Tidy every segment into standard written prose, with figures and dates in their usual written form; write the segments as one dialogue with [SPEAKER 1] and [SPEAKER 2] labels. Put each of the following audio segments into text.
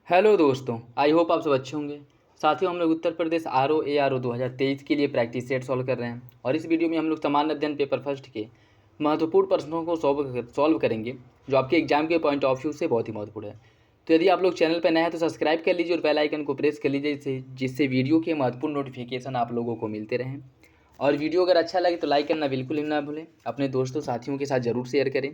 [SPEAKER 1] Hello दोस्तों, I hope आप सब अच्छे होंगे। साथियों, हम लोग उत्तर प्रदेश आर ओ 2023 के लिए प्रैक्टिस सेट सॉल्व कर रहे हैं और इस वीडियो में हम लोग सामान्य अध्ययन पेपर फर्स्ट के महत्वपूर्ण प्रश्नों को सॉल्व करेंगे जो आपके एग्जाम के पॉइंट ऑफ व्यू से बहुत ही महत्वपूर्ण है। तो यदि आप लोग चैनल पर नए हैं तो सब्सक्राइब कर लीजिए और बेल आइकन को प्रेस कर लीजिए जिससे वीडियो के महत्वपूर्ण नोटिफिकेशन आप लोगों को मिलते रहें। और वीडियो अगर अच्छा लगे तो लाइक करना बिल्कुल ही ना भूलें। अपने दोस्तों साथियों के साथ ज़रूर शेयर करें।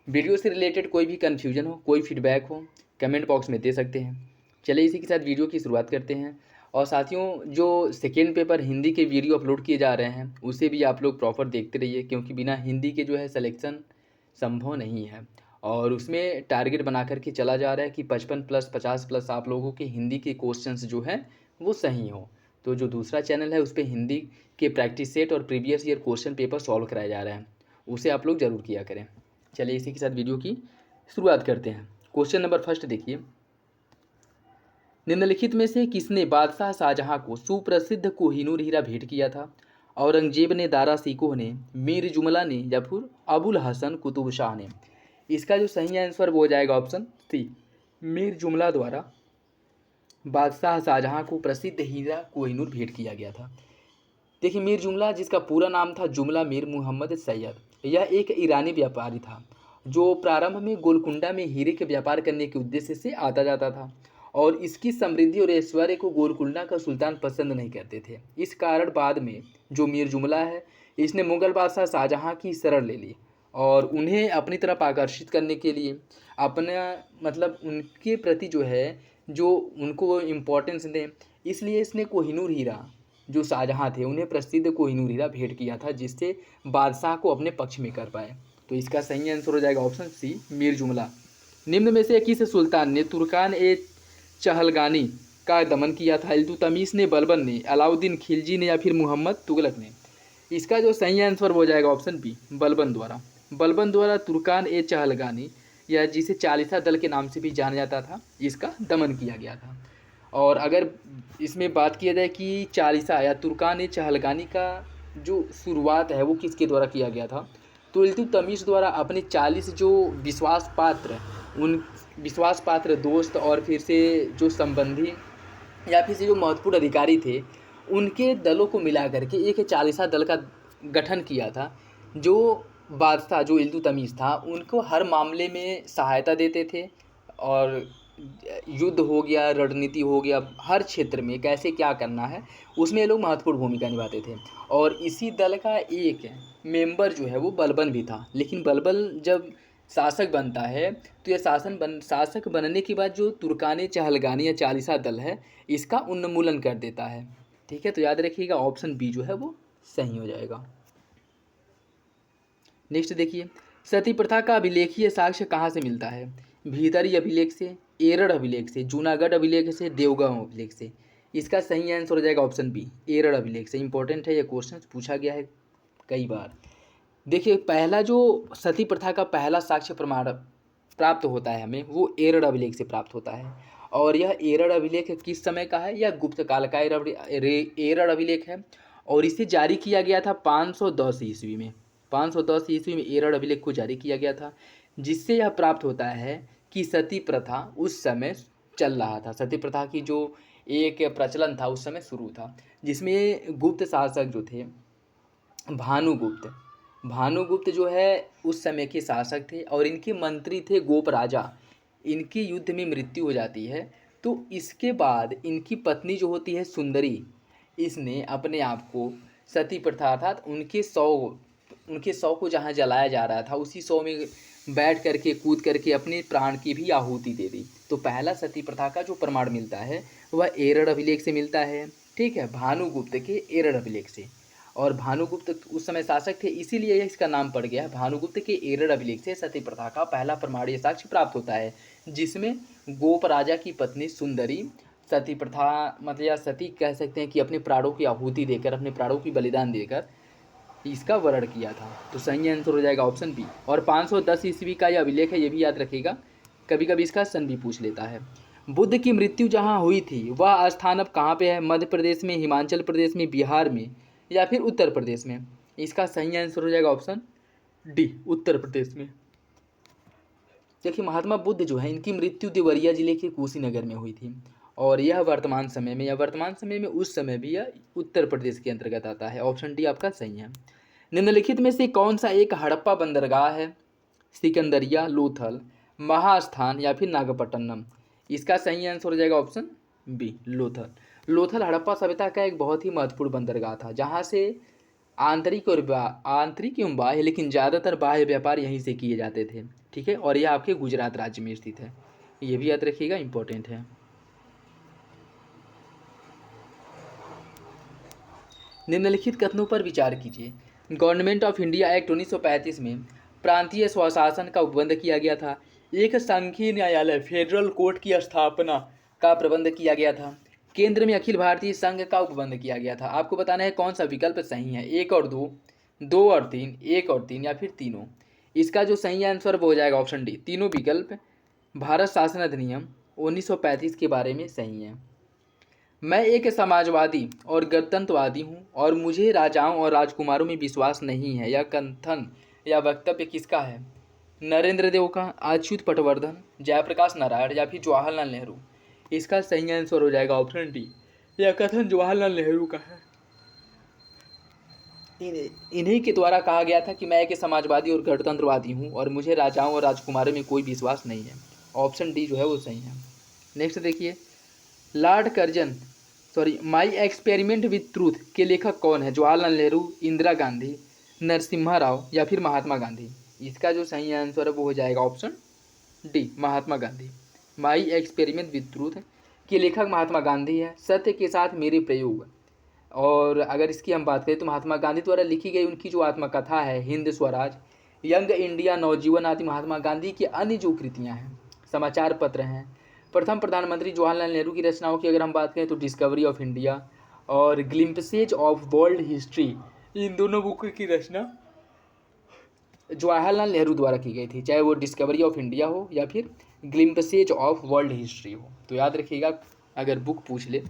[SPEAKER 1] वीडियो से रिलेटेड कोई भी कन्फ्यूजन हो, कोई फीडबैक हो, कमेंट बॉक्स में दे सकते हैं। चलिए इसी के साथ वीडियो की शुरुआत करते हैं। और साथियों, जो सेकेंड पेपर हिंदी के वीडियो अपलोड किए जा रहे हैं उसे भी आप लोग प्रॉपर देखते रहिए, क्योंकि बिना हिंदी के जो है सिलेक्शन संभव नहीं है। और उसमें टारगेट बना करके चला जा रहा है कि 55+50+ आप लोगों के हिंदी के क्वेश्चंस जो हैं वो सही हो। तो जो दूसरा चैनल है उस पर हिंदी के प्रैक्टिस सेट और previous year question paper solve कराया जा रहा है, उसे आप लोग ज़रूर किया करें। चलिए इसी के साथ वीडियो की शुरुआत करते हैं। क्वेश्चन नंबर फर्स्ट देखिए, निम्नलिखित में से किसने बादशाह शाहजहां को सुप्रसिद्ध कोहिनूर हीरा भेंट किया था? औरंगजेब ने, दारा सिकोह ने, मीर जुमला ने या फिर अबुल हसन कुतुब शाह ने? इसका जो सही आंसर वो हो जाएगा ऑप्शन सी, मीर जुमला द्वारा बादशाह शाहजहां को प्रसिद्ध हीरा कोहिनूर भेंट किया गया था। देखिए, मीर जुमला, जिसका पूरा नाम था जुमला मीर मुहम्मद सैयद, यह एक ईरानी व्यापारी था जो प्रारंभ में गोलकुंडा में हीरे के व्यापार करने के उद्देश्य से आता जाता था। और इसकी समृद्धि और ऐश्वर्य को गोलकुंडा का सुल्तान पसंद नहीं करते थे। इस कारण बाद में जो मीर जुमला है, इसने मुगल बादशाह शाहजहां की शरण ले ली और उन्हें अपनी तरफ आकर्षित करने के लिए अपना मतलब उनके प्रति जो है, जो उनको इम्पोर्टेंस दें, इसलिए इसने कोहिनूर हीरा, जो शाहजहां थे, उन्हें प्रसिद्ध कोहिनूर हीरा भेंट किया था जिससे बादशाह को अपने पक्ष में कर पाए। तो इसका सही आंसर हो जाएगा ऑप्शन सी, मीर जुमला। निम्न में से किस सुल्तान ने तुर्कान ए चहलगानी का दमन किया था? इल्तुतमिश ने, बलबन ने, अलाउद्दीन खिलजी ने या फिर मोहम्मद तुगलक ने? इसका जो सही आंसर हो जाएगा ऑप्शन बी, बलबन द्वारा। बलबन द्वारा तुर्कान ए चहलगानी, या जिसे चालीसा दल के नाम से भी जाना जाता था, इसका दमन किया गया था। और अगर इसमें बात किया जाए कि चालीसा या तुर्कान ए चहलगानी का जो शुरुआत है वो किसके द्वारा किया गया था, तो इल्तुतमिश द्वारा अपने 40 जो विश्वास पात्र, उन विश्वास पात्र दोस्त और फिर से जो संबंधी या फिर से जो महत्वपूर्ण अधिकारी थे, उनके दलों को मिला करके एक चालीसा दल का गठन किया था। जो बादशाह, जो इल्तुतमिश था, उनको हर मामले में सहायता देते थे और युद्ध हो गया, रणनीति हो गया, हर क्षेत्र में कैसे क्या करना है उसमें ये लोग महत्वपूर्ण भूमिका निभाते थे। और इसी दल का एक मेंबर जो है वो बलबन भी था। लेकिन बलबन जब शासक बनता है तो यह शासक बनने के बाद जो तुर्कानी चहलगानी या चालीसा दल है, इसका उन्मूलन कर देता है। ठीक है, तो याद रखिएगा ऑप्शन बी जो है वो सही हो जाएगा। नेक्स्ट देखिए, सती प्रथा का अभिलेखीय साक्ष्य कहाँ से मिलता है? भीतरी अभिलेख से, एरड़ अभिलेख से, जूनागढ़ अभिलेख से, देवगांव अभिलेख से? इसका सही आंसर हो जाएगा ऑप्शन बी, एरड़ अभिलेख से। इंपॉर्टेंट है, यह क्वेश्चन पूछा गया है कई बार। देखिए, पहला जो सती प्रथा का पहला साक्ष्य प्रमाण प्राप्त होता है हमें, वो एरड़ अभिलेख से प्राप्त होता है। और यह एरड़ अभिलेख किस समय का है? यह गुप्त काल का एरड़ अभिलेख है और इसे जारी किया गया था 510 ईस्वी में। 510 ईस्वी में एरड़ अभिलेख को जारी किया गया था, जिससे यह प्राप्त होता है कि सती प्रथा उस समय चल रहा था। सती प्रथा की जो एक प्रचलन था उस समय शुरू था, जिसमें गुप्त शासक जो थे, भानुगुप्त, भानुगुप्त जो है उस समय के शासक थे और इनके मंत्री थे गोप राजा। इनकी युद्ध में मृत्यु हो जाती है, तो इसके बाद इनकी पत्नी जो होती है सुंदरी, इसने अपने आप को सती प्रथा अर्थात उनके शव को जहाँ जलाया जा रहा था उसी शव में बैठ करके, कूद करके अपने प्राण की भी आहुति दे दी। तो पहला सती प्रथा का जो प्रमाण मिलता है वह एरड़ अभिलेख से मिलता है। ठीक है, भानुगुप्त के एरड़ अभिलेख से। और भानुगुप्त उस समय शासक थे, इसीलिए इसका नाम पड़ गया है। भानुगुप्त के एरड़ अभिलेख से सती प्रथा का पहला प्रमाणीय साक्ष्य प्राप्त होता है, जिसमें गोप राजा की पत्नी सुंदरी सती प्रथा मतलब, या सती कह सकते हैं कि अपने प्राणों की आहुति देकर, अपने प्राणों की बलिदान देकर इसका वर्ण किया था। तो सही आंसर हो जाएगा ऑप्शन बी। और 510 ईस्वी का यह अभिलेख है, ये भी याद रखिएगा, कभी कभी इसका सन भी पूछ लेता है। बुद्ध की मृत्यु जहाँ हुई थी वह स्थान अब कहाँ पे है? मध्य प्रदेश में, हिमाचल प्रदेश में, बिहार में या फिर उत्तर प्रदेश में? इसका सही आंसर हो जाएगा ऑप्शन डी, उत्तर प्रदेश में। देखिए महात्मा बुद्ध जो है इनकी मृत्यु देवरिया जिले के कुशीनगर में हुई थी, और यह वर्तमान समय में, या वर्तमान समय में उस समय भी यह उत्तर प्रदेश के अंतर्गत आता है। ऑप्शन डी आपका सही है। निम्नलिखित में से कौन सा एक हड़प्पा बंदरगाह है? सिकंदरिया, लोथल, महास्थान या फिर नागपट्टनम? इसका सही आंसर हो जाएगा ऑप्शन बी, लोथल। लोथल हड़प्पा सभ्यता का एक बहुत ही महत्वपूर्ण बंदरगाह था, जहाँ से आंतरिक एवं बाह्य, लेकिन ज़्यादातर बाह्य व्यापार यहीं से किए जाते थे। ठीक है, और यह आपके गुजरात राज्य में स्थित है, ये भी याद रखिएगा, इंपॉर्टेंट है। निम्नलिखित कथनों पर विचार कीजिए। गवर्नमेंट ऑफ इंडिया एक्ट 1935 में प्रांतीय स्वशासन का उपबंध किया गया था। एक संघीय न्यायालय फेडरल कोर्ट की स्थापना का प्रबंध किया गया था। केंद्र में अखिल भारतीय संघ का उपबंध किया गया था। आपको बताना है कौन सा विकल्प सही है, 1 और 2, 2 और 3, 1 और 3 या फिर तीनों। इसका जो सही आंसर वो हो जाएगा ऑप्शन डी, तीनों विकल्प भारत शासन अधिनियम 1935 के बारे में सही है। मैं एक समाजवादी और गणतंत्रवादी हूँ और मुझे राजाओं और राजकुमारों में विश्वास नहीं है। यह कथन या वक्तव्य किसका है? नरेंद्र देव का, अच्युत पटवर्धन, जयप्रकाश नारायण या फिर जवाहरलाल नेहरू? इसका सही आंसर हो जाएगा ऑप्शन डी, यह कथन जवाहरलाल नेहरू का है। इन्हीं के द्वारा कहा गया था कि मैं एक समाजवादी और गणतंत्रवादी हूँ और मुझे राजाओं और राजकुमारों में कोई विश्वास नहीं है। ऑप्शन डी जो है वो सही है। नेक्स्ट देखिए, Lord Curzon my experiment with truth के लेखक कौन है? जवाहरलाल नेहरू, इंदिरा गांधी, नरसिम्हा राव या फिर महात्मा गांधी? इसका जो सही आंसर है वो हो जाएगा option D, Mahatma Gandhi. My experiment with truth के लेखक महात्मा गांधी है। सत्य के साथ मेरे प्रयोग, और अगर इसकी हम बात करें तो महात्मा गांधी द्वारा लिखी गई उनकी जो आत्मकथा है हिंद स्वराज, यंग इंडिया, नवजीवन आदि महात्मा गांधी की अन्य जो कृतियाँ हैं, समाचार पत्र हैं। प्रथम प्रधानमंत्री जवाहरलाल नेहरू की रचनाओं की अगर हम बात करें तो डिस्कवरी ऑफ इंडिया और ग्लिम्पसेज ऑफ वर्ल्ड हिस्ट्री, इन दोनों बुक की रचना जवाहरलाल नेहरू द्वारा की गई थी, चाहे वो डिस्कवरी ऑफ इंडिया हो या फिर ग्लिम्पसेज ऑफ वर्ल्ड हिस्ट्री हो। तो याद रखिएगा अगर बुक पूछ ले,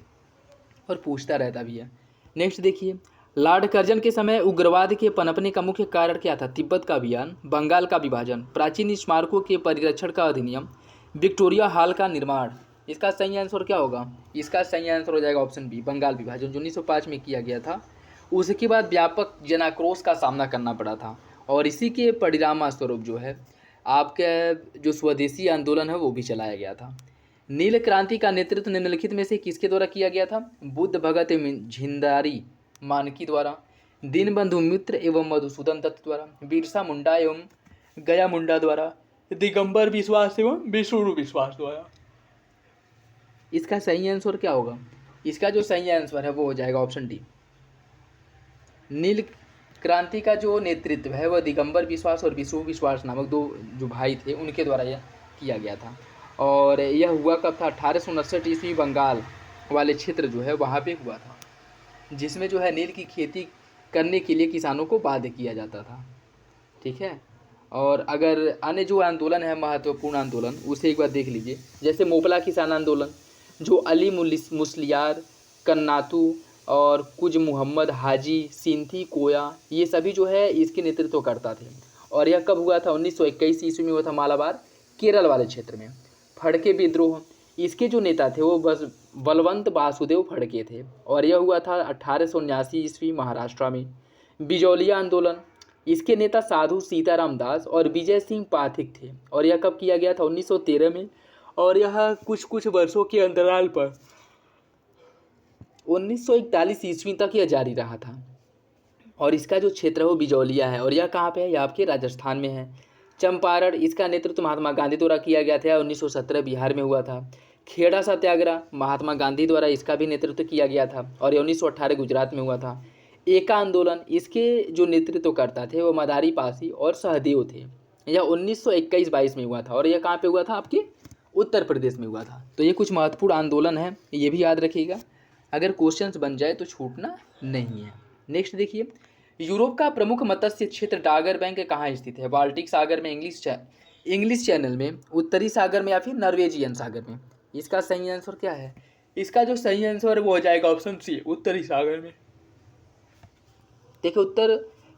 [SPEAKER 1] और पूछता रहता भी है। नेक्स्ट देखिए, लॉर्ड कर्जन के समय उग्रवाद के पनपने का मुख्य कारण क्या था? तिब्बत का अभियान, बंगाल का विभाजन, प्राचीन स्मारकों के परिरक्षण का अधिनियम, विक्टोरिया हॉल का निर्माण? इसका सही आंसर क्या होगा? इसका सही आंसर हो जाएगा ऑप्शन बी, बंगाल विभाजन जो 1905 में किया गया था। उसके बाद व्यापक जनाक्रोश का सामना करना पड़ा था, और इसी के परिणाम स्वरूप जो है आपका जो स्वदेशी आंदोलन है वो भी चलाया गया था। नील क्रांति का नेतृत्व निम्नलिखित में से किसके द्वारा किया गया था? बुद्ध भगत झिंदारी मानकी द्वारा, दीनबंधु मित्र एवं मधुसूदन दत्त द्वारा, बिरसा मुंडा एवं गया मुंडा द्वारा, दिगंबर विश्वास एवं विष्णु विश्वास द्वारा? इसका सही आंसर क्या होगा? इसका जो सही आंसर है वो हो जाएगा ऑप्शन डी, नील क्रांति का जो नेतृत्व है वह दिगंबर विश्वास और विष्णु विश्वास नामक दो जो भाई थे उनके द्वारा यह किया गया था। और यह हुआ कब था? 1859 ईस्वी बंगाल वाले क्षेत्र जो है वहाँ पे हुआ था, जिसमें जो है नील की खेती करने के लिए किसानों को बाध्य किया जाता था। ठीक है, और अगर अन्य जो आंदोलन है महत्वपूर्ण आंदोलन उसे एक बार देख लीजिए, जैसे मोपला किसान आंदोलन जो अली मुस्लियार, कन्नातू और कुछ मोहम्मद हाजी, सिंथी कोया, ये सभी जो है इसके नेतृत्व करता थे। और यह कब हुआ था? 1921 ईस्वी में हुआ था, मालाबार केरल वाले क्षेत्र में। फड़के विद्रोह, इसके जो नेता थे वो बस बलवंत वासुदेव फड़के थे, और यह हुआ था 1879 ईस्वी महाराष्ट्र में। बिजौलिया आंदोलन, इसके नेता साधु सीताराम दास और विजय सिंह पाठक थे, और यह कब किया गया था? 1913 में, और यह कुछ वर्षों के अंतराल पर 1941 ईस्वी तक यह जारी रहा था। और इसका जो क्षेत्र है वो बिजौलिया है, और यह कहाँ पे है? यह आपके राजस्थान में है। चंपारण, इसका नेतृत्व महात्मा गांधी द्वारा किया गया था, 1917 बिहार में हुआ था। खेड़ा सत्याग्रह महात्मा गांधी द्वारा इसका भी नेतृत्व किया गया था, और यह 1918 गुजरात में हुआ था। एका आंदोलन, इसके जो नेतृत्व करता थे वो मदारी पासी और सहदेव थे। यह 1921-22 में हुआ था, और यह कहाँ पे हुआ था? आपके उत्तर प्रदेश में हुआ था। तो ये कुछ महत्वपूर्ण आंदोलन है, ये भी याद रखिएगा, अगर क्वेश्चंस बन जाए तो छूटना नहीं है। नेक्स्ट देखिए, यूरोप का प्रमुख मत्स्य क्षेत्र डागर बैंक कहाँ स्थित है? बाल्टिक सागर में, इंग्लिश चैनल में, उत्तरी सागर में या फिर नॉर्वेजियन सागर में? इसका सही आंसर क्या है? इसका जो सही आंसर है वो हो जाएगा ऑप्शन सी, उत्तरी सागर में। देखिए उत्तर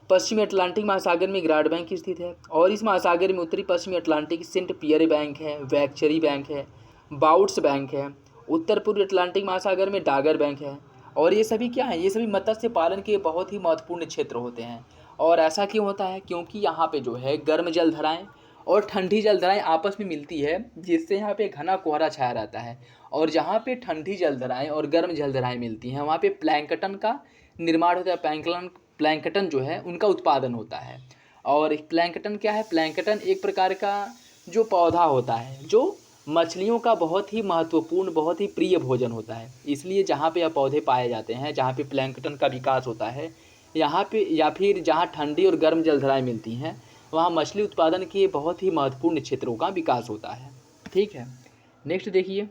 [SPEAKER 1] पश्चिमी अटलांटिक महासागर में ग्राड बैंक स्थित है और इस महासागर में उत्तरी पश्चिमी अटलांटिक सेंट पियर बैंक है, वैक्चरी बैंक है, बाउट्स बैंक है। उत्तर पूर्वी अटलांटिक महासागर में डागर बैंक है। और ये सभी क्या है, ये सभी मत्स्य पालन के बहुत ही महत्वपूर्ण क्षेत्र होते हैं। और ऐसा क्यों होता है, क्योंकि यहाँ पे जो है गर्म जलधाराएँ और ठंडी जलधाराएँ आपस में मिलती है, जिससे यहाँ पे घना कोहरा छाया रहता है। और जहाँ पे ठंडी जलधाराएँ और गर्म जलधाराएँ मिलती हैं, वहाँ पे प्लैंकटन का निर्माण होता है। प्लैंकटन जो है उनका उत्पादन होता है। और प्लैंकटन क्या है, प्लैंकटन एक प्रकार का जो पौधा होता है जो मछलियों का बहुत ही महत्वपूर्ण, बहुत ही प्रिय भोजन होता है। इसलिए जहाँ पे यह पौधे पाए जाते हैं, जहाँ पे प्लैंकटन का विकास होता है, यहाँ पे या फिर जहाँ ठंडी और गर्म जलधाराएँ मिलती हैं, वहाँ मछली उत्पादन के बहुत ही महत्वपूर्ण क्षेत्रों का विकास होता है। ठीक है, नेक्स्ट देखिए,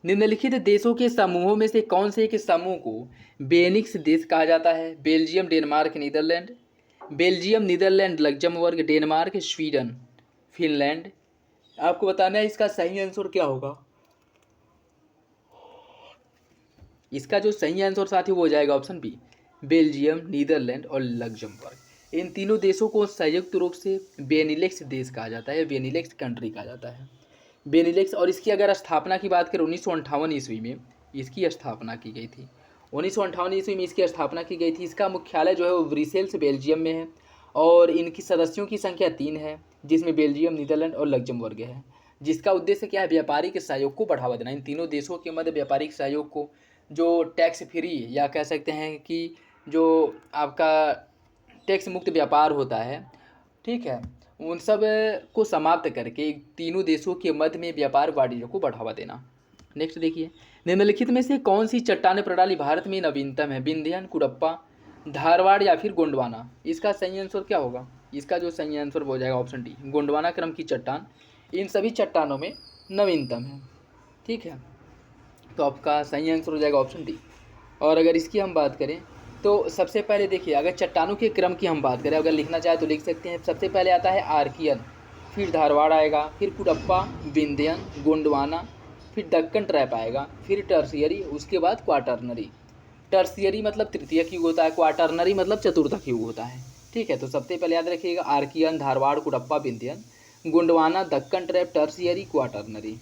[SPEAKER 1] निम्नलिखित देशों के समूहों में से कौन से एक समूह को बेनिक्स देश कहा जाता है? Belgium, Denmark, Netherland. Belgium, Netherland, Luxembourg, Denmark, Sweden, Finland. आपको बताना है इसका सही आंसर क्या होगा। इसका जो सही आंसर साथी वो हो जाएगा ऑप्शन बी, बेल्जियम, नीदरलैंड और लग्जमबर्ग। इन तीनों देशों को संयुक्त रूप से बेनिलेक्स देश कहा जाता है, बेनिलेक्स कंट्री कहा जाता है, बेनिलेक्स। और इसकी अगर स्थापना की बात करें 1958 ईस्वी में इसकी स्थापना की गई थी। 1958 ईस्वी में इसकी स्थापना की गई थी। इसका मुख्यालय जो है वो ब्रिसेल्स बेल्जियम में है और इनकी सदस्यों की संख्या 3 है, जिसमें बेल्जियम, नीदरलैंड और लग्जमबर्ग है। जिसका उद्देश्य क्या है, व्यापारिक सहयोग को बढ़ावा देना। इन तीनों देशों के मध्य व्यापारिक सहयोग को, जो टैक्स फ्री या कह सकते हैं कि जो आपका टैक्स मुक्त व्यापार होता है, ठीक है, उन सब को समाप्त करके तीनों देशों के मध्य में व्यापार वाणिज्य को बढ़ावा देना। नेक्स्ट देखिए, निम्नलिखित में से कौन सी चट्टान प्रणाली भारत में नवीनतम है? विंध्यान, कुडप्पा, धारवाड़ या फिर गोंडवाना। इसका सही आंसर क्या होगा? इसका जो सही आंसर हो जाएगा ऑप्शन डी, गोंडवाना क्रम की चट्टान इन सभी चट्टानों में नवीनतम है। ठीक है, तो आपका सही आंसर हो जाएगा ऑप्शन डी। और अगर इसकी हम बात करें तो सबसे पहले देखिए, अगर चट्टानों के क्रम की हम बात करें, अगर लिखना चाहे तो लिख सकते हैं। सबसे पहले आता है आर्कियन, फिर धारवाड़ आएगा, फिर कुडप्पा, विंध्यन, गोंडवाना, फिर दक्कन ट्रैप आएगा, फिर टर्सियरी, उसके बाद क्वाटरनरी। टर्सियरी मतलब तृतीयक युग होता है, क्वाटरनरी मतलब चतुर्थक युग होता है। ठीक है, तो सबसे पहले याद रखिएगा Archaean, Dharwad, Cuddapah, Vindhyan, Gondwana, Deccan trap, Tertiary, Quaternary.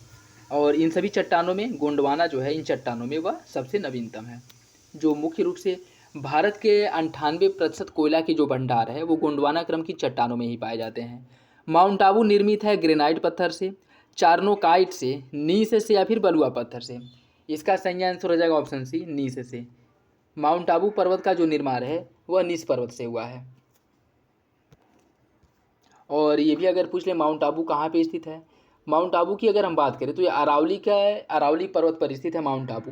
[SPEAKER 1] और इन सभी चट्टानों में गोंडवाना जो है, इन चट्टानों में वह सबसे नवीनतम है। जो मुख्य रूप से भारत के 98% कोयला के जो भंडार है वो गोंडवाना क्रम की चट्टानों में ही पाए जाते हैं। माउंट आबू निर्मित है ग्रेनाइट पत्थर से, चार्नोकाइट से, नीस से या फिर बलुआ पत्थर से। इसका सही आंसर हो जाएगा ऑप्शन सी, नीस से। माउंट आबू पर्वत का जो निर्माण है वह नीस पर्वत से हुआ है। और ये भी अगर पूछ ले माउंट आबू कहाँ पे स्थित है, माउंट आबू की अगर हम बात करें तो ये अरावली पर्वत पर स्थित है माउंट आबू।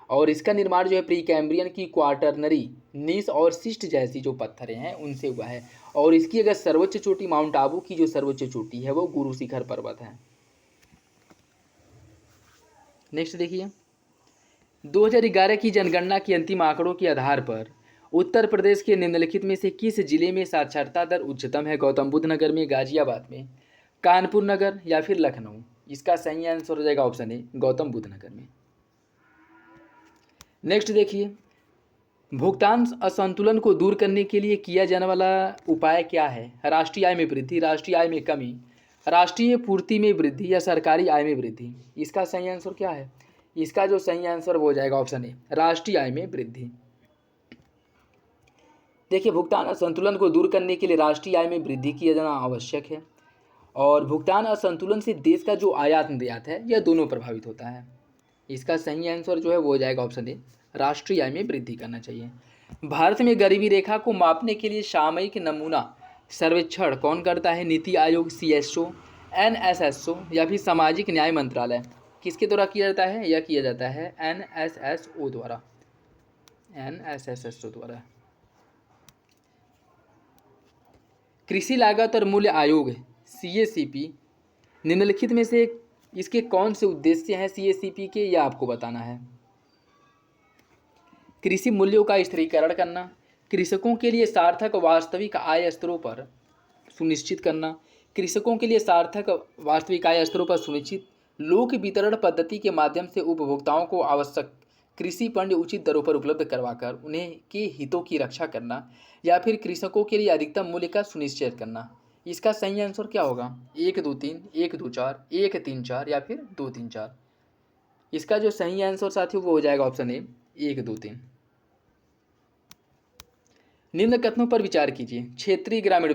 [SPEAKER 1] और इसका निर्माण जो है प्री कैम्ब्रियन की क्वाटरनरी, नीस और सिस्ट जैसी जो पत्थरें हैं उनसे हुआ है। और इसकी अगर सर्वोच्च चोटी, माउंट आबू की जो सर्वोच्च चोटी है वो गुरु शिखर पर्वत है। नेक्स्ट देखिए, 2011 की जनगणना की अंतिम आंकड़ों के आधार पर उत्तर प्रदेश के निम्नलिखित में से किस जिले में साक्षरता दर उच्चतम है? गौतम बुद्ध नगर में, गाजियाबाद में, कानपुर नगर या फिर लखनऊ। इसका सही आंसर हो जाएगा ऑप्शन ए, गौतम बुद्ध नगर में। नेक्स्ट देखिए, भुगतान असंतुलन को दूर करने के लिए किया जाने वाला उपाय क्या है? राष्ट्रीय आय में वृद्धि, राष्ट्रीय आय में कमी, राष्ट्रीय पूर्ति में वृद्धि या सरकारी आय में वृद्धि। इसका सही आंसर क्या है? इसका जो सही आंसर वो हो जाएगा ऑप्शन ए, राष्ट्रीय आय में वृद्धि। देखिए, भुगतान असंतुलन को दूर करने के लिए राष्ट्रीय आय में वृद्धि किया जाना आवश्यक है। और भुगतान असंतुलन से देश का जो आयात निर्यात है यह दोनों प्रभावित होता है। इसका सही आंसर जो है वो हो जाएगा ऑप्शन ए, राष्ट्रीय आय में वृद्धि करना चाहिए। भारत में गरीबी रेखा को मापने के लिए सामयिक नमूना सर्वेक्षण कौन करता है? नीति आयोग, CSO, NSSO या फिर सामाजिक न्याय मंत्रालय। किसके द्वारा किया जाता है? यह किया जाता है NSSO द्वारा, NSSO द्वारा। कृषि लागत और मूल्य आयोग, CACP, निम्नलिखित में से इसके कौन से उद्देश्य हैं CACP के, यह आपको बताना है। कृषि मूल्यों का स्थिरीकरण करना, कृषकों के लिए सार्थक वास्तविक आय स्तरों पर सुनिश्चित करना, कृषकों के लिए सार्थक वास्तविक आय स्तरों पर सुनिश्चित, लोक वितरण पद्धति के माध्यम से उपभोक्ताओं को आवश्यक कृषि पण्य उचित दरों पर उपलब्ध करवाकर उन्हें के हितों की रक्षा करना, या फिर कृषकों के लिए अधिकतम मूल्य का सुनिश्चित करना। इसका सही आंसर क्या होगा? 1 2 3, 1 2 4, 1 3 4 या फिर 2 3 4। इसका जो सही आंसर साथियों वो हो जाएगा ऑप्शन ए, 1 2 3। निम्न कथनों पर विचार कीजिए। क्षेत्रीय ग्रामीण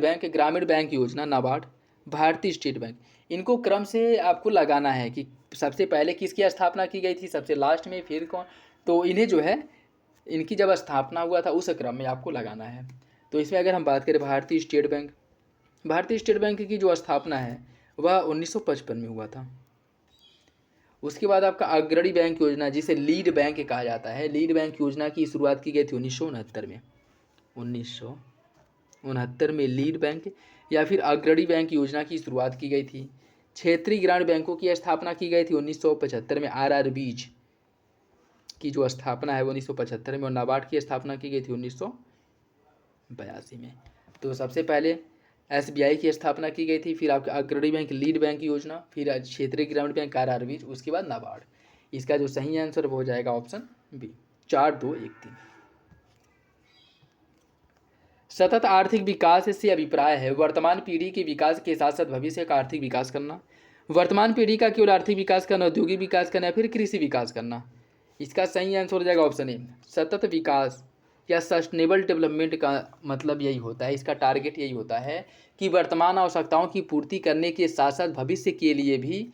[SPEAKER 1] बैंक योजना, नाबार्ड, भारतीय स्टेट बैंक। इनको क्रम से आपको लगाना है कि सबसे पहले किसकी स्थापना की गई थी, सबसे लास्ट में, फिर कौन। तो इन्हें जो है इनकी जब स्थापना हुआ था उस क्रम में आपको लगाना है। तो इसमें अगर हम बात करें भारतीय स्टेट बैंक की जो स्थापना है वह 1955 में हुआ था। उसके बाद आपका अग्रणी बैंक योजना, जिसे लीड बैंक कहा जाता है, लीड बैंक योजना की शुरुआत की गई थी 1969 में। 1969 में लीड बैंक या फिर अग्रणी बैंक योजना की शुरुआत की गई थी। क्षेत्रीय ग्रामीण बैंकों की स्थापना की गई थी 1975 में। आरआरबीज की जो स्थापना है वो 1975 में, और नाबार्ड की स्थापना की गई थी 1982 में। तो सबसे पहले एसबीआई की स्थापना की गई थी, फिर आपका अग्रणी बैंक लीड बैंक योजना, फिर क्षेत्रीय ग्रामीण बैंक आरआरबीज, उसके बाद नाबार्ड। इसका जो सही आंसर वो हो जाएगा ऑप्शन बी, 4 2 1 3। सतत आर्थिक विकास से अभिप्राय है वर्तमान पीढ़ी के विकास के साथ साथ भविष्य का आर्थिक विकास करना। वर्तमान पीढ़ी का केवल आर्थिक विकास करना, औद्योगिक विकास करना या फिर कृषि विकास करना। इसका सही आंसर हो जाएगा ऑप्शन ए, सतत विकास या सस्टेनेबल डेवलपमेंट का मतलब यही होता है, इसका टारगेट यही होता है कि वर्तमान आवश्यकताओं की पूर्ति करने के साथ साथ भविष्य के लिए भी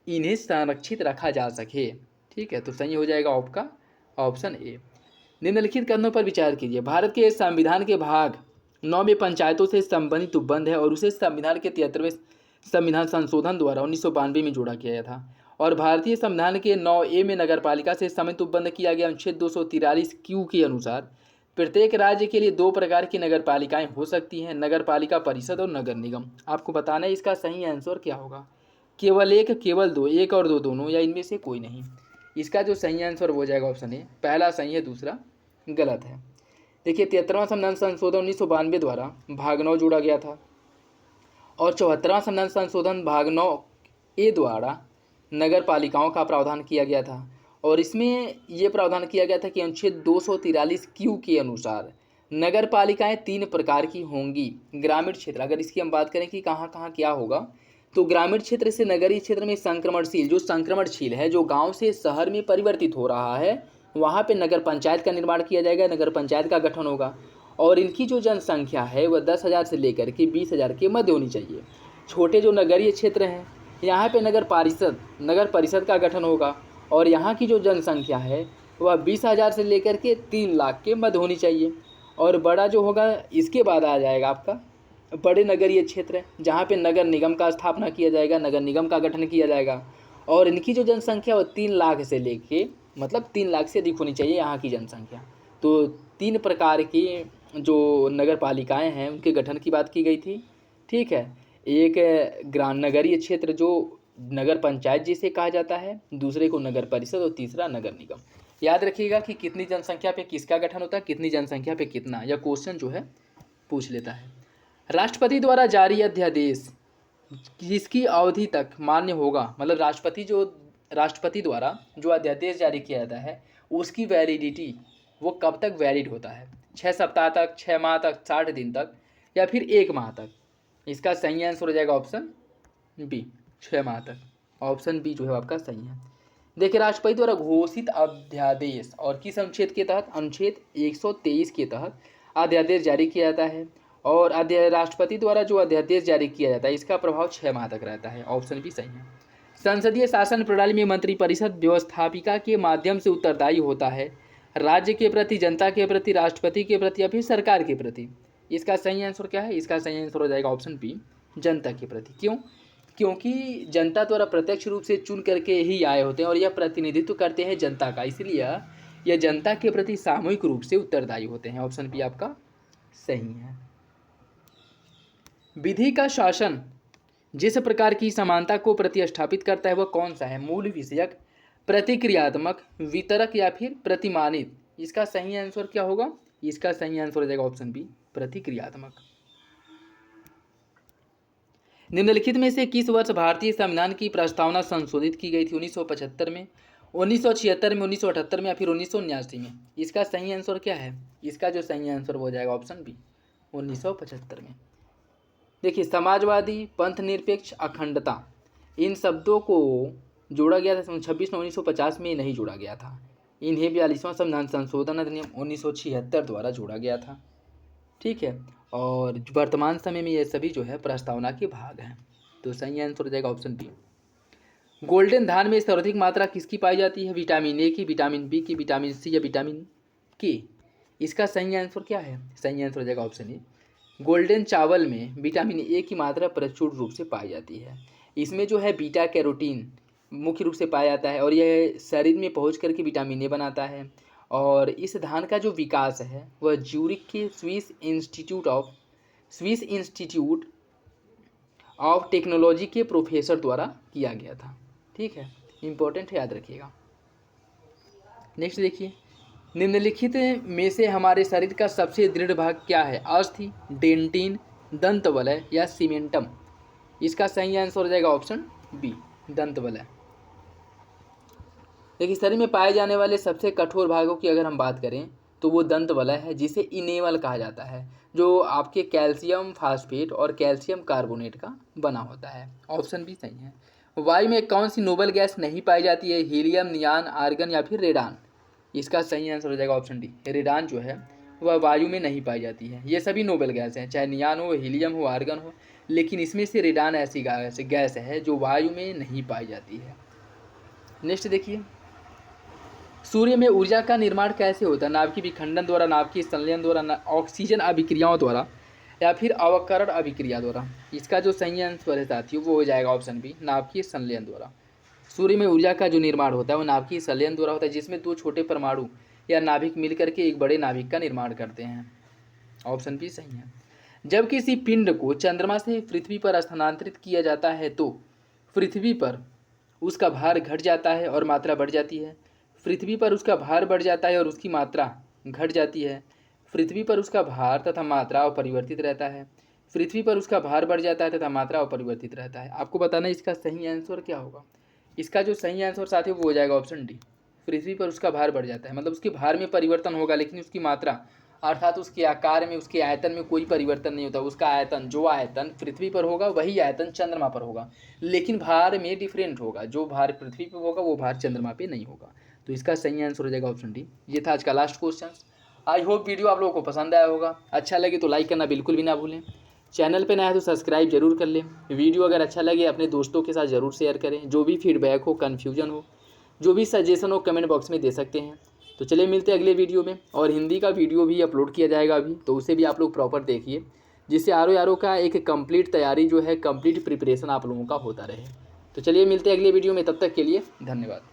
[SPEAKER 1] इन्हें संरक्षित रखा जा सके। ठीक है, तो सही हो जाएगा आपका ऑप्शन ए। निम्नलिखित कथनों पर विचार कीजिए। भारत के संविधान के भाग 9 में पंचायतों से संबंधित उपबंध है और उसे संविधान के 73वें संविधान संशोधन द्वारा 1992 में जोड़ा गया था। और भारतीय संविधान के 9A में नगरपालिका से संबंधित उपबंध किया गया। अनुच्छेद 243 क्यू के अनुसार प्रत्येक राज्य के लिए 2 प्रकार की नगरपालिकाएं हो सकती हैं, नगरपालिका परिषद और नगर निगम। आपको बताना है इसका सही आंसर क्या होगा, केवल एक, केवल दो, एक और दो दोनों, या इनमें से कोई नहीं। इसका जो सही आंसर हो जाएगा ऑप्शन ए, पहला सही है, दूसरा गलत है। देखिए 73वां संविधान संशोधन 1992 द्वारा भाग 9 जोड़ा गया था, और 74वां संविधान संशोधन भाग 9A द्वारा नगर पालिकाओं का प्रावधान किया गया था। और इसमें यह प्रावधान किया गया था कि अनुच्छेद 243 क्यू के अनुसार नगर पालिकाएँ 3 प्रकार की होंगी। ग्रामीण क्षेत्र, अगर इसकी हम बात करें कि कहाँ कहाँ क्या होगा, तो ग्रामीण क्षेत्र से नगरीय क्षेत्र में संक्रमणशील है, जो गांव से शहर में परिवर्तित हो रहा है, वहाँ पे नगर पंचायत का निर्माण किया जाएगा, नगर पंचायत का गठन होगा। और इनकी जो जनसंख्या है वह 10,000 से लेकर के 20,000 के मध्य होनी चाहिए। छोटे जो नगरीय क्षेत्र हैं यहाँ पे नगर परिषद का गठन होगा, और यहाँ की जो जनसंख्या है वह 20,000 से लेकर के 3 लाख के मध्य होनी चाहिए। और बड़ा जो होगा इसके बाद आ जाएगा आपका बड़े नगरीय क्षेत्र, जहाँ पे नगर निगम का स्थापना किया जाएगा, नगर निगम का गठन किया जाएगा। और इनकी जो जनसंख्या वो 3 लाख से लेके, मतलब 3 लाख से अधिक होनी चाहिए यहाँ की जनसंख्या। तो 3 प्रकार की जो नगर पालिकाएँ हैं उनके गठन की बात की गई थी। ठीक है, एक नगरीय क्षेत्र जो नगर पंचायत जिसे कहा जाता है, दूसरे को नगर परिषद, और तीसरा नगर निगम। याद रखिएगा कि कितनी जनसंख्या पे किसका गठन होता है, कितनी जनसंख्या पे कितना, यह क्वेश्चन जो है पूछ लेता है। राष्ट्रपति द्वारा जारी अध्यादेश जिसकी अवधि तक मान्य होगा, मतलब राष्ट्रपति द्वारा जो अध्यादेश जारी किया जाता है उसकी वैलिडिटी वो कब तक वैलिड होता है? 6 सप्ताह तक, 6 माह तक, 60 दिन तक, या फिर 1 माह तक? इसका सही आंसर हो जाएगा ऑप्शन बी, 6 माह तक। ऑप्शन बी जो है आपका सही है। देखिए राष्ट्रपति द्वारा घोषित अध्यादेश और किस अनुच्छेद के तहत? अनुच्छेद 123 के तहत अध्यादेश जारी किया जाता है। और राष्ट्रपति द्वारा जो अध्यादेश जारी किया जाता है इसका प्रभाव 6 माह तक रहता है। ऑप्शन भी सही है। संसदीय शासन प्रणाली में मंत्रिपरिषद व्यवस्थापिका के माध्यम से उत्तरदायी होता है, राज्य के प्रति, जनता के प्रति, राष्ट्रपति के प्रति या फिर सरकार के प्रति? इसका सही आंसर क्या है? इसका सही आंसर हो जाएगा ऑप्शन बी, जनता के प्रति। क्यों? क्योंकि जनता द्वारा प्रत्यक्ष रूप से चुन करके ही आए होते हैं और यह प्रतिनिधित्व करते हैं जनता का, इसलिए यह जनता के प्रति सामूहिक रूप से उत्तरदायी होते हैं। ऑप्शन बी आपका सही है। विधि का शासन जिस प्रकार की समानता को प्रतिस्थापित करता है वह कौन सा है? मूल विषयक, प्रतिक्रियात्मक, वितरक या फिर प्रतिमानित? इसका सही आंसर क्या होगा? इसका सही आंसर हो जाएगा ऑप्शन बी, प्रतिक्रियात्मक। निम्नलिखित में से किस वर्ष भारतीय संविधान की प्रस्तावना संशोधित की गई थी? 1975 में, 1976 में, 1978 में या फिर 1979 में? इसका सही आंसर क्या है? इसका जो सही आंसर हो जाएगा ऑप्शन बी, 1975 में। देखिए, समाजवादी, पंथ निरपेक्ष, अखंडता, इन शब्दों को जोड़ा गया था 26 में 1950 में नहीं जोड़ा गया था। इन्हें 42वां संविधान संशोधन अधिनियम 1976 द्वारा जोड़ा गया था। ठीक है, और वर्तमान समय में ये सभी जो है प्रस्तावना के भाग हैं। तो सही आंसर हो जाएगा ऑप्शन बी। गोल्डन धान में सर्वाधिक मात्रा किसकी पाई जाती है? विटामिन ए की, विटामिन बी की, विटामिन सी या विटामिन के? इसका सही आंसर क्या है? सही आंसर हो जाएगा ऑप्शन ए। गोल्डन चावल में विटामिन ए की मात्रा प्रचुर रूप से पाई जाती है। इसमें जो है बीटा कैरोटीन मुख्य रूप से पाया जाता है और यह शरीर में पहुंच करके विटामिन ए बनाता है। और इस धान का जो विकास है वह ज्यूरिक के स्विस इंस्टीट्यूट ऑफ टेक्नोलॉजी के प्रोफेसर द्वारा किया गया था। ठीक है, इंपॉर्टेंट है, याद रखिएगा। नेक्स्ट देखिए, निम्नलिखित में से हमारे शरीर का सबसे दृढ़ भाग क्या है? अस्थि, डेंटिन, दंतवलय या सीमेंटम? इसका सही आंसर हो जाएगा ऑप्शन बी, दंतवलय। देखिए, शरीर में पाए जाने वाले सबसे कठोर भागों की अगर हम बात करें तो वो दंतवलय है, जिसे इनेमल कहा जाता है, जो आपके कैल्शियम फास्फेट और कैल्शियम कार्बोनेट का बना होता है। ऑप्शन बी सही है। वायु में कौन सी नोबल गैस नहीं पाई जाती है? हीलियम, नियान, आर्गन या फिर रेडान? इसका सही आंसर हो जाएगा ऑप्शन डी, रेडान जो है वह वायु में नहीं पाई जाती है। ये सभी नोबल गैस हैं, चाहे नियान हो, हीलियम हो, आर्गन हो, लेकिन इसमें से रेडान ऐसी गैस है जो वायु में नहीं पाई जाती है। नेक्स्ट देखिए, सूर्य में ऊर्जा का निर्माण कैसे होता है? नाभिकीय विखंडन द्वारा, नाभिकीय संलयन द्वारा, ऑक्सीजन अभिक्रियाओं द्वारा या फिर अवकरण अभिक्रिया द्वारा? इसका जो सही आंसर है साथियों वो हो जाएगा ऑप्शन बी, नाभिकीय संलयन द्वारा। सूर्य में ऊर्जा का जो निर्माण होता है वो नाभिकीय संलयन द्वारा होता है, जिसमें दो छोटे परमाणु या नाभिक मिलकर के एक बड़े नाभिक का निर्माण करते हैं। ऑप्शन बी सही है। जब किसी पिंड को चंद्रमा से पृथ्वी पर स्थानांतरित किया जाता है तो पृथ्वी पर उसका भार घट जाता है और मात्रा बढ़ जाती है। पृथ्वी पर उसका भार बढ़ जाता है और उसकी मात्रा घट जाती है। पृथ्वी पर उसका भार तथा मात्रा अपरिवर्तित रहता है। पृथ्वी पर उसका भार बढ़ जाता है तथा मात्रा अपरिवर्तित रहता है। आपको बताना है इसका सही आंसर क्या होगा। इसका जो सही आंसर साथियों वो हो जाएगा ऑप्शन डी, पृथ्वी पर उसका भार बढ़ जाता है, मतलब उसके भार में परिवर्तन होगा लेकिन उसकी मात्रा अर्थात उसके आकार में, उसके आयतन में कोई परिवर्तन नहीं होता। उसका आयतन, जो आयतन पृथ्वी पर होगा वही आयतन चंद्रमा पर होगा, लेकिन भार में डिफरेंट होगा। जो भार पृथ्वी पर होगा वो भार चंद्रमा पे नहीं होगा। तो इसका सही आंसर हो जाएगा ऑप्शन डी। ये था आज का last question. I hope video आप लोगों को पसंद आया होगा। अच्छा लगे तो लाइक करना बिल्कुल भी ना भूलें। चैनल पे नया है तो सब्सक्राइब जरूर कर लें। वीडियो अगर अच्छा लगे अपने दोस्तों के साथ ज़रूर शेयर करें। जो भी फीडबैक हो, कन्फ्यूजन हो, जो भी सजेशन हो कमेंट बॉक्स में दे सकते हैं। तो चलिए मिलते हैं अगले वीडियो में। और हिंदी का वीडियो भी अपलोड किया जाएगा अभी, तो उसे भी आप लोग प्रॉपर देखिए, जिससे आर का एक कंप्लीट तैयारी जो है, कंप्लीट प्रिपरेशन आप लोगों का होता रहे। तो चलिए मिलते हैं अगले वीडियो में, तब तक के लिए धन्यवाद।